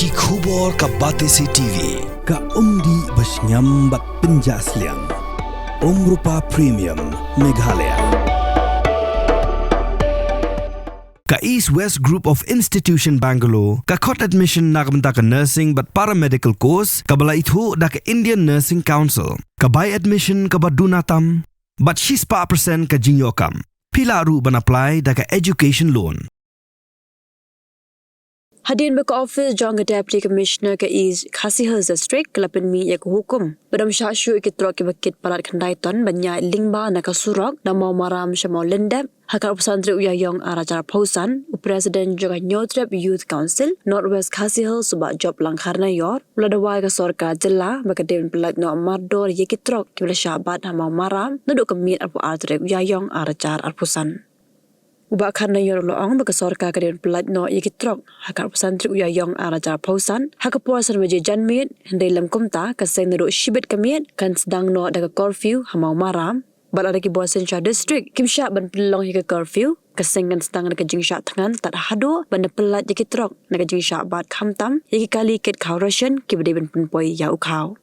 Ki khubor ka Batesi TV. Ka umdi basnyambat penjaslian. Rupa Premium Meghalaya. Ka East West Group of Institution Bangalore, ka kot admission nakamta ka nursing but paramedical course, ka bala itu da ka Indian Nursing Council, ka buy admission ka badunatam, but 6% ka jinyokam. Pila ru ban apply da ka education loan. Hadirin beka office jong Deputy Commissioner ke East Khasi Hills District kelapan mi yak hukum. Badam syasyu ikitrok ke bakit palat kendaiton banyak lingba nak surok na mau maram syamau lendep. Hakar pesantri uyayong arajar pausan, Presiden juga Nyotrep Youth Council, Northwest Khasi Hills sebab job langkarna yor. Uladawai ke sorka jela baka dewan pelat no mardor ikitrok ke bila syabat na mau maram nuduk kemit arpu artrep uyayong arajar arpusan. Ubak karena yor loong baka sorka kadin pelat no ikitrok hakar pesantri uyayong arajar pausan hakar puasan waje janmit hendai lam kumta kaseng nuduk shibit kemit kan sedang no daga curfew hamau maram bal ada ki Buasan Shah District kimsya ban pelong hingga curfew kaseng kan sedang daga jingsya tangan tak hado ban pelat ikitrok daga jingsya bat khamtam iki kali ket kaurashan ki bade ban penpoi ya ukau.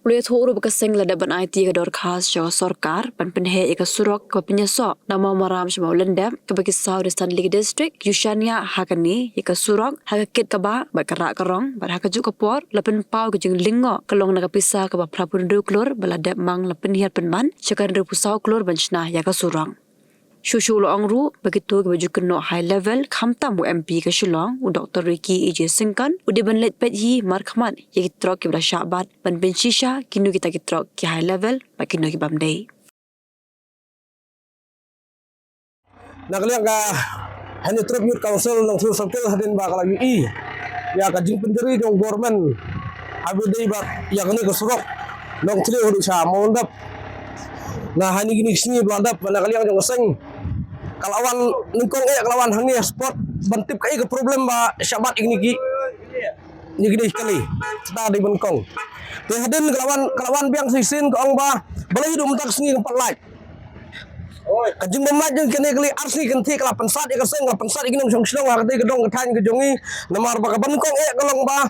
Oleh thuru bekaseng lada ban IT ke dor khas jawa sorkar ban penhe ika surok ke penyesok nama maram semau lendam ke bagi South Stanley District Yushania hakani ika surok hakit ke ba kerak kerong ban hakajuk ke por lapen pau ke jeng lingo kelong naga pisah ke ba prapundu klor baladap mang lapen hiat penman cakar de pusau klor ban snah ya ke surok. Shushu lo angru begitu ke baju keno high level khamtam MP ke Shillong u Dr. Ricky EJ Singkan u de ban let pet hi markhamat ye kitrok ke bla syabat ban ben shisha kinu kita kitrok ke high level ba kinu ki bamdei nakaliang ka Nyotrep Youth Council ng Sur Circle hadin ba kala UI ya ka jing pendiri ng government abudai ba ya kani ko surok nong tri hu sa mondap na hani gini sini beladap nakaliang jong seng kalawan ningkong kalawan hangi sport bantip kai ke problem ba syabat ini ki ni gini kali kita di bengkong te hadin kalawan biang sisin ko ang ba balai hidup tak sini tempat lain kajing memat jeung kene kali arsi kenti kala pensat ya keseng kala pensat igini song song ha kete gedong kethan ke jongi namar ba bengkong kalong ba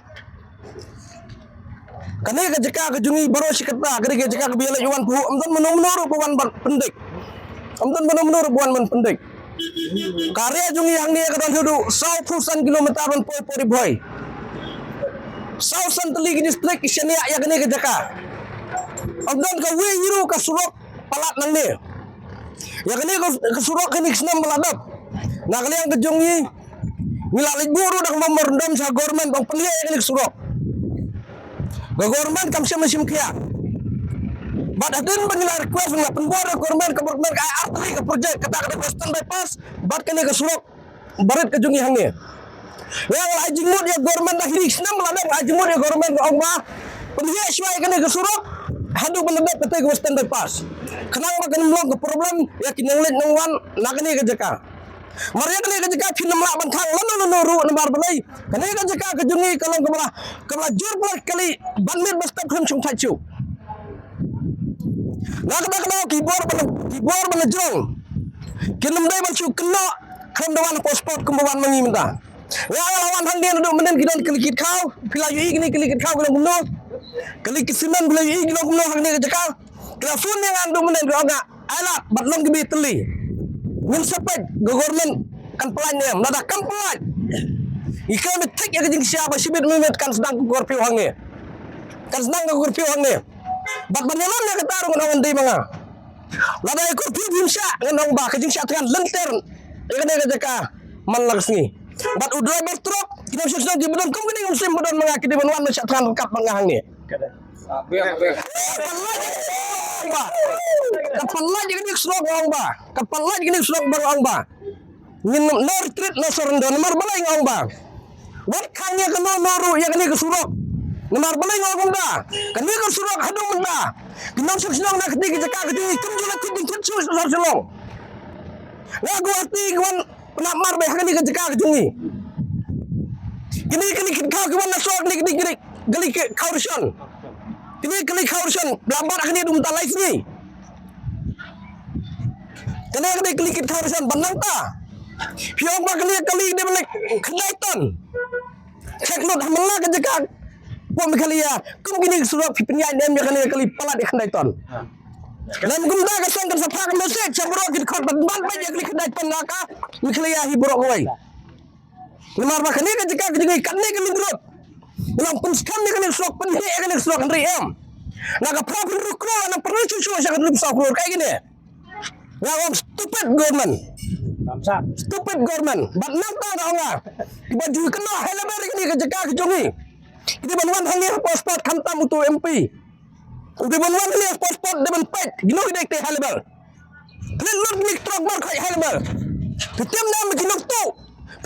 kane ke jeka ke jungi baro sikata kene ke jeka ke biala yuan pu amdan menur puan pendik amdan menur puan pendik karya jungi yang dia ke don hudu 1,000 kilometer ban poi boy South Stanley District isenia ya kene ke jeka amdan ke we yiru ke surok palat nang ni ya kene ke surok kene senam meladap nah kali yang ke jungi milalik buru dak memerdom sa government bang pelia ya kene ke surok government kam sia mesim kia but adin bangila request ng penbuar government ke arteri ke project kata ke western bypass but kene ke surok barit ke jungi hangni yang lajing mud ya government dah hirik senam ladang lajing mud ya government ke ongba pendia syai kene ke surok hadu benedak kata ke western bypass kenang makan mlong ke problem ya kinanglit nangwan nakani ke jaka Maria kene ke jeka kinam la ban khang lan ru namar balai kene ke jeka ke jungi kalong kebala jur pula kali ban mit bastap kham chung thachu nak kibor ban jong kinam dai ban chu kena kham dawan passport kumbawan mangi minta ya lawan hang dia duduk menen kidan kelikit kau pila yu kini kelikit kau kena gumno kelikit simen pila yu kena gumno hang dia ke jeka kena fun yang andu menen ke aga alat batlong gibi teli min sepet government kan pelan ni nada kan pelan ika metek ya kejing siapa sibit memet kan sedang kurpiu hangne kan sedang kurpiu hangne bat banyalan ya ketarung nang ndi manga lada kurpiu bimsya nang ba kejing sia tekan lenter ya kene kejaka man laksni bat udra bertruk kita susah di bedon kum kene musim bedon manga kidi banwan sia tekan kap manga hangne kapalla jadi slog orang ba kapalla jadi slog baru orang ba ngin nor treat no sorendo nomor balai ngong ba wat khangnya ke noru ya kene ke surok nomor balai ngong ba kene ke surok hadu menda kinong susnong nak keti jeka keti kum jula keti kitsu sorong la guati gwan namar be kene ke jeka ke jungi kini kau gwan nasok ni gali ke kaurson kini kali kaurson lambat kene dum talai sini kene kali kaurson banang ta Piong ba kali dia balik kendaitan Cek lut hamla ke jekak. Pom kaliya, kum gini surat pinya dem ya kali palat ikan daiton. Dalam gumda ka sang kan sapha ka mesej sabro gid khot ban pa je kali khandai ton naka mikliya hi borok wai. Lemar ba kani ka jekak jegi kan ne kali durut. Dalam pun skam ne kali sok pen he kali sok kan riem. Naka profit rukro na perlu cucu sangat lebih sakur kayak gini. Ngawam stupid government. Stupid government. But nanta dah orang. Baju kena helebar ini ke jekak ke jongi. Kita bantuan hanya pasport khantam untuk MP. Kita bantuan hanya pasport dengan pet. Gino kita ikut helebar. Lalu ni truk bar kai helebar. Setiap nama gino tu.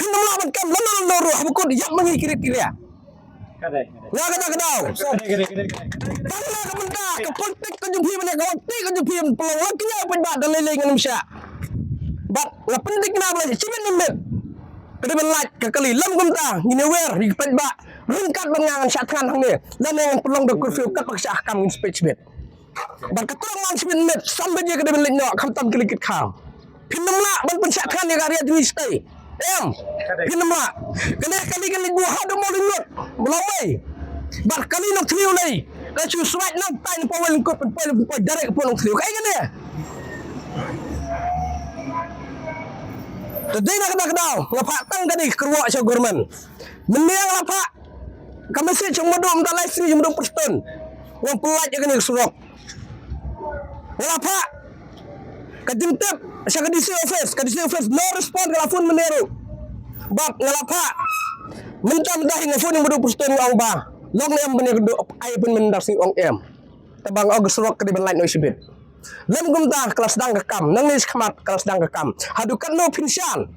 Pinam lawan kam lalu lalu habukun yak mengi kira-kira. Ya kena. Tanglah ke benda ke politik ke jumpi mana ke politik ke jumpi peluang lagi apa buat dan lain-lain dengan Malaysia. Bat la penting na bala cimen nimet. Kada belat ke kali lam gumta ngine wer di penba. Rungkat bengangan syatkan hang ni. Dan yang pelong de kurfiu kat paksa ahkam ngin speech bet. Bat keterangan cimen nimet sampai dia kada belat nok khamtam kelikit khang. Pinamla ban pensyatkan ni karya dui stay. Pinamla. Kena kali gua hadu mo lingot. Melawai. Bat kali nak triu lay. Ka chu swat nak tain pawal ko pen direct pon triu. Kai gani. Tadi nak kenal, ngapak tang tadi keruak cak government. Meniang lapak, kami sih cuma dom tak live stream cuma 20%. Yang pelat je kena surok. Lapak, kajintip, saya kadisi office, no respond kalau phone meneru. Bab ngelapak, mentah hingga phone yang 20% orang bah. Long yang benar air pun mendasi orang em. Tabang og surok kena belat no isibit. Lem gumta kelas dang kekam nang nis khamat kelas dang kekam hadukan no pinsian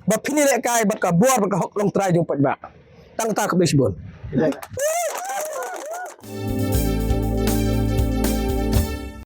ba pini lek kai bat ka buar ba ka hok long try jumpa ba tang ta ke bisbon